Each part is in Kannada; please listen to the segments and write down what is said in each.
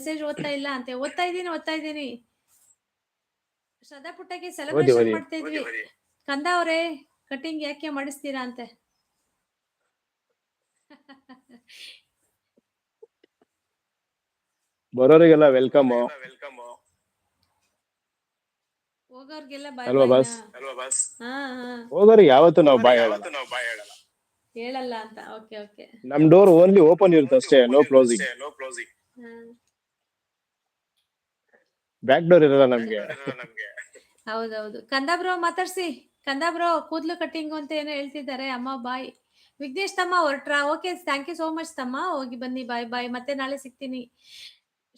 ಮೆಸೇಜ್ ಓದ್ತಾ ಇಲ್ಲ ಅಂತೆ. ಓದ್ತಾ ಇದ್ದೀನಿ. ಶ್ರದ್ಧಾ ಪುಟ್ಟಕ್ಕೆ ಓದಿ ಸೆಲೆಬ್ರೇಷನ್ ಓದಿ. ಮಾಡ್ತಾ ಇದ್ವಿ. ಕಂದ ಅವರೇ ಕಟಿಂಗ್ ಯಾಕೆ ಮಾಡಿಸ್ತೀರಾ ಅಂತೆ. ಬರೋರಿಗೆಲ್ಲ ವೆಲ್ಕಮ್ ಹೋಗೋರ್ಗೆಲ್ಲ ಬಾಯ್ ಅಲ್ವಾ ಬಾಯ್ನಾ. ಬಾಸ್? ಹಾ ಹಾ ಹೋಗೋರಿಗೆ ಯಾವತ್ತು ನಾವು ಬಾಯ್ ಹೇಳಲ್ಲ. ಹೇಳಲ್ಲ ಅಂತ. Okay okay. ನಮ್ ಡೋರ್ ಓನ್ಲಿ ಓಪನ್ ಇರುತ್ತೆ ಅಷ್ಟೇ, ನೋ ಕ್ಲೋಸಿಂಗ್. ಬ್ಯಾಕ್ ಡೋರ್ ಇರಲ್ಲ ನಮ್ಗೆ. ಹೌದೌದು. ಕಂದ ಬ್ರೋ ಮಾತಾಡ್ಸಿ. ಕಂದ ಬ್ರೋ ಕೂದ್ಲು ಕಟ್ಟಿಂಗು ಅಂತ ಏನೋ ಹೇಳ್ತಿದ್ದಾರೆ. ಅಮ್ಮ ಬಾಯ್. ವಿಘ್ನೇಶ್ ತಮ್ಮ ಹೊರಟ್ರಾ? Okay, thank you so much ತಮ್ಮ. ಹೋಗಿ ಬನ್ನಿ, ಬಾಯ್ ಬಾಯ್. ಮತ್ತೆ ನಾಳೆ ಸಿಗ್ತೀನಿ.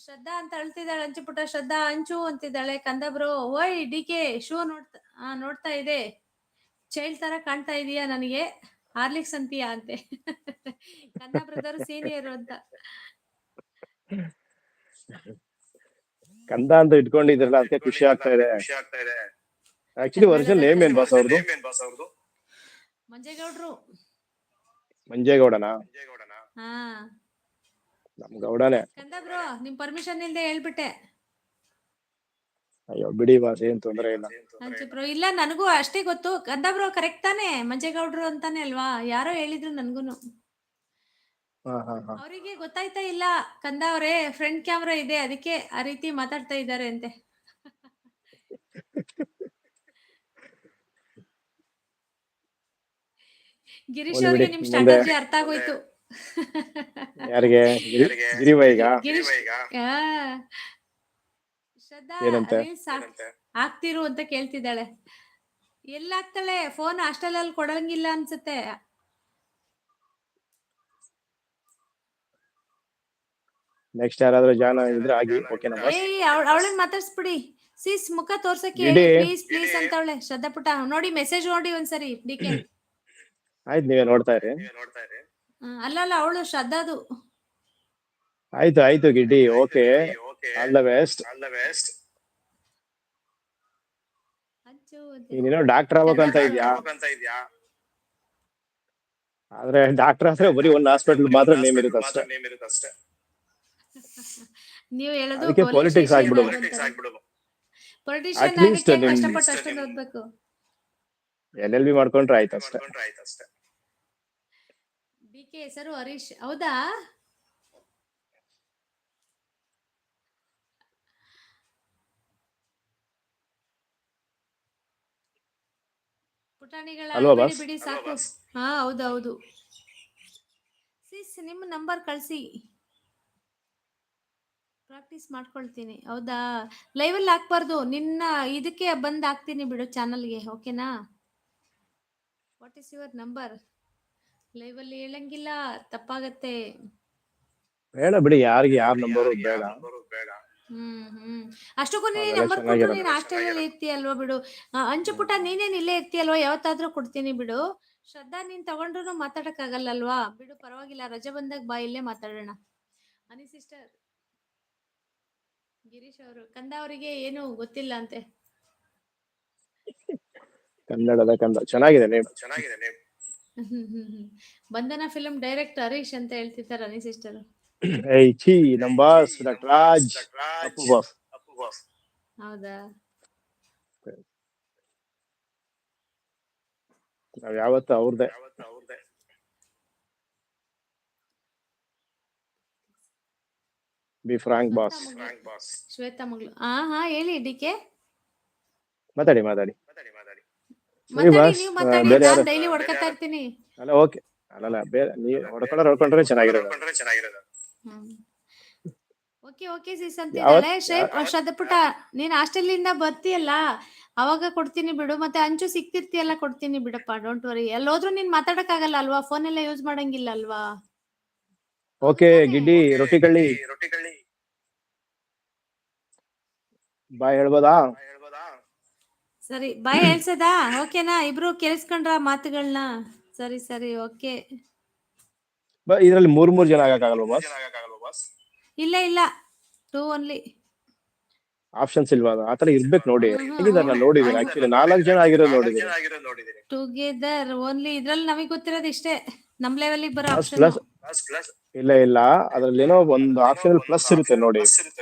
ಶ್ರದ್ಧಾ ಅಂತ ಅಳ್ತಿದ್ದಾಳೆ. ಅಂಚು ಪುಟ್ಟ ಶ್ರದ್ಧಾ ಅಂಚು ಅಂತಿದ್ದಾಳೆ. ಕಂದ ಬ್ರೋ ಓಯ್ ಡಿಕೆ ಶೂ ನೋಡ್ತಾ ಇದೆ. ಚೈಲ್ಡ್ ತರ ಕಾಣ್ತಾ ಇದೀಯಾ ನನಗೆ. ಹಾರ್ಲಿಕ್ಸ್ ಅಂತೀಯಾ ಅಂತೆ. ಕಂದ ಬ್ರದರ್ ಸೀನಿಯರ್ ಅಂತ. ಕಂದ ಅಂತ ಇಟ್ಕೊಂಡಿದ್ರಲ್ಲ, ಅದಕ್ಕೆ ಖುಷಿ ಆಗ್ತಾ ಇದೆ. ಆಕ್ಚುಲಿ ಒರಿಜಿನಲ್ ನೇಮ್ ಏನ್ ಬಾಸ್ ಅವ್ರದ್ದು? ಮಂಜೇಗೌಡ್ರು. ಮಂಜೇಗೌಡನಾ? ಹಾ ನಮ್ ಗೌಡನೇ. ಕಂದ ಬ್ರೋ ನಿಮ್ ಪರ್ಮಿಷನ್ ಇಲ್ದೆ ಹೇಳ್ಬಿಟ್ಟೆ. ಅಯ್ಯೋ ಬಿಡಿ ಬಾಸ್, ಏನ್ ತೊಂದ್ರೆ ಇಲ್ಲ. ಅಂಚು ಬ್ರೋ ಇಲ್ಲ, ನನಗೂ ಅಷ್ಟೇ ಗೊತ್ತು. ಕಂದ ಬ್ರೋ ಕರೆಕ್ಟ್ ತಾನೆ, ಮಂಜೇಗೌಡ್ರು ಅಂತಾನೆ ಅಲ್ವಾ? ಯಾರೋ ಹೇಳಿದ್ರು ನನ್ಗೂನು. ಅವರಿಗೆ ಗೊತ್ತಾಯ್ತಾ ಇಲ್ಲ ಕಂದ ಅವರೇ ಫ್ರಂಟ್ ಕ್ಯಾಮ್ರಾ ಇದೆ, ಅದಕ್ಕೆ ಆ ರೀತಿ ಮಾತಾಡ್ತಾ ಇದ್ದಾರೆ ಅಂತೆ. ಗಿರೀಶ್ ಅವ್ರಿಗೆ ನಿಮ್ ಸ್ಟ್ರಾಟಜಿ ಅರ್ಥ ಆಗೋಯ್ತು. ಯಾರಿಗೆ? ಗಿರಿವೈಗ? ಶ್ರದ್ಧಾ ಏನಂತೆ? ರೀಲ್ಸ್ ಹಾಕ್ತಿರು ಅಂತ ಕೇಳ್ತಿದ್ದಾಳೆ. ಎಲ್ಲಾಗ್ತಾಳೆ? ಫೋನ್ ಹಾಸ್ಟೆಲ್ ಅಲ್ಲಿ ಕೊಡಂಗಿಲ್ಲ ಅನ್ಸುತ್ತೆ. ನೆಕ್ಸ್ಟ್ ಯಾರಾದ್ರೂ ಜಾಯ್ನ್ ಇದ್ರೆ ಆಗಿ. ಓಕೆನಾ ಬಾಸ್? ಅವಳನ್ನ ಮಾತಾಡ್ಸ್ಬಿಡಿ. ಸೀಸ್ ಮುಖ ತೋರ್ಸಕ್ಕೆ ಹೇಳಿ ಪ್ಲೀಸ್ ಪ್ಲೀಸ್ ಅಂತವಳೆ ಶ್ರದ್ಧಾ ಪುಟ್ಟ. ನೋಡಿ ಮೆಸೇಜ್ ನೋಡಿ ಒಂದ್ಸರಿ ಡಿಕೆ. ಆಯ್ತು, ನೀವೇ ನೋಡ್ತಾ ಇರಿ. ಅಲ್ಲ ಅವಳು ಶ್ರದ್ಧಾದು. ಆಯ್ತು ಗಿಡ್ಡಿ. Okay, all the best. ನೀನೇನೋ ಡಾಕ್ಟರ್ ಆಗ್ಬೇಕಂತ ಇದ್ಯಾ? ಆದ್ರೆ ಡಾಕ್ಟರ್ ಆದ್ರೆ ಬರೀ ಒಂದು ಹಾಸ್ಪಿಟಲ್ ಮಾತ್ರ ನೇಮ್ ಇರುತ್ತೆ ಅಷ್ಟೇ. ನೀವು ಹೇಳೋದು ಅದಕ್ಕೆ ಪೊಲಿಟಿಕ್ಸ್ ಆಗ್ಬಿಡು. ಪೊಲಿಟಿಷಿಯನ್ ಅಟ್ಲೀಸ್ಟ್ ಆಗಕ್ಕೆ ಕಷ್ಟಪಟ್ಟು ಅಷ್ಟೊಂದು ಓದ್ಬೇಕು. LLB ಮಾಡ್ಕೊಂಡ್ರೆ ಆಯ್ತು ಅಷ್ಟೇ. ಡಿಕೆ ಹೆಸರು ಹರೀಶ್. ಹೌದಾ? ಪುಟಾಣಿಗಳ ಬಿಡಿ ಸಾಕು. ಹಾ ಹೌದು. ಸಿಸ್ ನಿಮ್ಮ ನಂಬರ್ ಕಳಿಸಿ, ಪ್ರಾಕ್ಟೀಸ್ ಮಾಡ್ಕೊಳ್ತೀನಿ. ಹೌದಾ? ಲೈವಲ್ಲಿ ಹಾಕ್ಬಾರ್ದು, ನಿನ್ನ ಇದಕ್ಕೆ ಬಂದು ಹಾಕ್ತೀನಿ ಬಿಡು ಚಾನಲ್ಗೆ. ಓಕೆನಾ? What is your number? ಲೈವಲ್ಲಿ ಹೇಳಂಗಿಲ್ಲ, ತಪ್ಪಾಗತ್ತೆ. ಬೇಡ ಬಿಡಿ, ಯಾರಿಗೆ ಯಾರ ನಂಬರು ಬೇಡ. ಅಷ್ಟಕ್ಕೂ ನೀನು ನಂಬರ್ ಕೊಟ್ಟರು ನೀನು ಹಾಸ್ಟೆಲಲ್ಲಿ ಇರ್ತೀಯಲ್ವಾ ಬಿಡು. ಅಂಚು ಪುಟ್ಟ ನೀನೇನು ಇಲ್ಲೇ ಇರ್ತೀಯಲ್ವಾ, ಯಾವತ್ತಾದ್ರೂ ಕೊಡ್ತೀನಿ ಬಿಡು. ಶ್ರದ್ಧಾ ನೀನ್ ತಗೊಂಡ್ರು ಮಾತಾಡಕ್ಕಾಗಲ್ಲಲ್ವಾ ಬಿಡು, ಪರವಾಗಿಲ್ಲ. ರಜೆ ಬಂದಾಗ ಬಾ, ಇಲ್ಲೇ ಮಾತಾಡೋಣ. ಅನಿ ಸಿಸ್ಟರ್. ಗಿರೀಶ್ ಅವರು ಕಂದ ಅವರಿಗೆ ಏನು ಗೊತ್ತಿಲ್ಲ ಅಂತೆ. ಕನ್ನಡದ ಕಂದ ಚೆನ್ನಾಗಿದೆ ನೇಮ್. ಬಂಧನ ಫಿಲ್ಮ್ ಡೈರೆಕ್ಟರ್ ಹರೀಶ್ ಅಂತ ಹೇಳ್ತಿದ್ದಾರೆ ಅನಿ ಸಿಸ್ಟರ್. ನಮ್ boss doctor Raj Appu boss. ಹೌದಾ? ನಾವ್ ಯಾವತ್ತು ಅವ್ರದೇ. Be frank boss. ಶ್ವೇತಾ ಮಗಳು. ಹಾ ಹೇಳಿ ಡಿಕೆ. ಮಾತಾಡಿ. ನೀವು ಮಾತಾಡಿ, ನಾನು ಡೈಲಿ ಹೊಡ್ಕೊತಾ ಇರ್ತೀನಿ. ಅಲ್ಲ ಓಕೆ, ಅಲ್ಲ ಬೇರೆ ನೀವು ಹೊಡ್ಕೊಂಡ್ರೆ ಚೆನ್ನಾಗಿರೋದು. ಓಕೆ ಸಿಸ್ ಅಂತಿದ್ದಾಳೆ. ಶ್ರದ್ಧಾ ಪುಟ್ಟ ನೀನ್ ಹಾಸ್ಟೆಲಿಂದ ಬರ್ತೀಯಲ್ಲ ಅವಾಗ ಕೊಡ್ತೀನಿ ಬಿಡು. ಮತ್ತೆ ಅಂಚು ಸಿಕ್ತಿರ್ತೀಯಲ್ಲ, ಕೊಡ್ತೀನಿ ಬಿಡಪ್ಪ, ಡೋಂಟ್ ವರಿ. ಎಲ್ಲೋದ್ರೂ ನೀನ್ ಮಾತಾಡಕ್ ಆಗಲ್ಲ ಅಲ್ವಾ, ಫೋನ್ ಎಲ್ಲ ಯೂಸ್ ಮಾಡಂಗಿಲ್ಲ ಅಲ್ವಾ? ಓಕೆ ಗಿಡ್ಡಿ, ರೊಟ್ಟಿ ಕಳ್ಳಿ ಬಾಯ್ ಹೇಳ್ಬೋದಾ? ಸರಿ ಬಾಯ್ ಹೇಳ್ಸದಾ? ಓಕೆನಾ? ಇಬ್ರು ಕೇಳಿಸ್ಕೊಂಡ್ರ ಮಾತುಗಳನ್ನ? ಸರಿ ಓಕೆ. ಇದ್ರಲ್ಲಿ ಮೂರ್ ಜನ ಆಗಕ್ಕಾಗಲ್ವಾ ಬಾಸ್? ಇಲ್ಲ 2 ಓನ್ಲಿ. ಆಪ್ಷನ್ಸ್ ಇಲ್ವಾ? ಆತರ ಇರ್ಬೇಕು ನೋಡಿ. ನಾನು ನೋಡಿದೀನಿ ಆಕ್ಚುಲಿ, 4 ಜನ ಆಗಿರೋದು ನೋಡಿದೀನಿ. Together only. ಇದ್ರಲ್ಲಿ ನಮಗ್ ಗೊತ್ತಿರೋದು ಇಷ್ಟೇ, ನಮ್ ಲೆವೆಲ್ಗೆ ಬರೋ ಪ್ಲಸ್ ಆಪ್ಷನ್ ಇಲ್ಲ ಅದ್ರಲ್ಲಿ ಏನೋ ಒಂದು ಆಪ್ಷನ್ ಪ್ಲಸ್ ಇರುತ್ತೆ ನೋಡಿ.